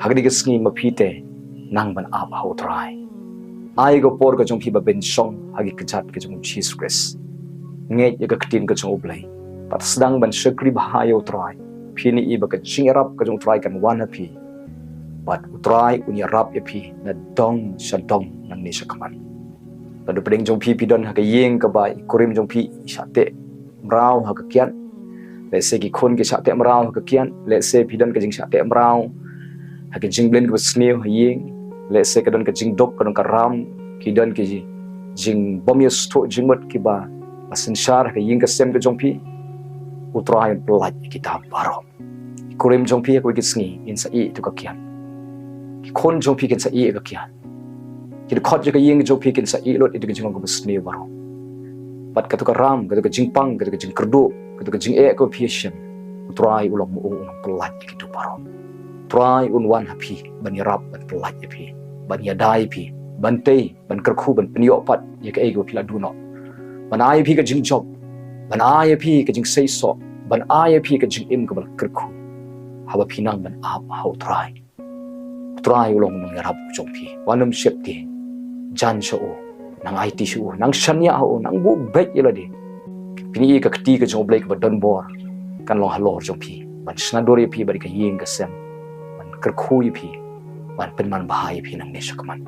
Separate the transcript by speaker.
Speaker 1: hagdi ka sngi mapite nang ban ap hau trai ai go por ka jong phi ba ben song hagi kajat ka jong Jesus Christ nge ya ka ktin ka jong oblai pat sedang ban sekri bahayo trai phini i ba ka chingrap ka jong trai kan wan hapi pat utrai unya rap ya phi na dong sadong nang ni sakaman padu pedeng jong phi pidon ha ka yeng ka bai korim jong phi sate mrau ha ka kian let's say ki khon ke sate mrau ha ka kian let's say pidon ka jing sate mrau ha ka jing blend ka sneu ha yeng let's say ka don ka jing dok ka don ka ram ki don ki jing bomyo sto jing mot ki ba asenshar ka yeng ka sem ka jong phi utrai plaj kita baro korim jong phi ko ki sngi in sa i tu ka kian ki khon jong phi ken sa i ka kian ki khot je ka yeng jong phi ken sa i lot itu ka jing ko sneu baro pat ka tu ka ram ka tu ka jing pang ka tu ka jing kerdu ka tu ka jing e ko phi shem utrai ulong mu ulong plaj kitu baro try un wan happy ban yarap ban pelaj happy ban yadai pi ban tei ban kerkhu ban penyo pat ye ka ego pila du no ban ai pi ka jing job ban ai pi ka jing sei so ban ai pi ka jing im ka ban kerkhu haba pinang ban ap how try ulong nang yarap jong pi wanam shep ti jan sho nang IT shu nang shanya ho nang bu bek yela di pini ka kti ka jong blake ba don bor kan long halor jong pi ban snadori pi ba ka yeng ka sem kerkhui pi ban penman bahaya pi nang nesakaman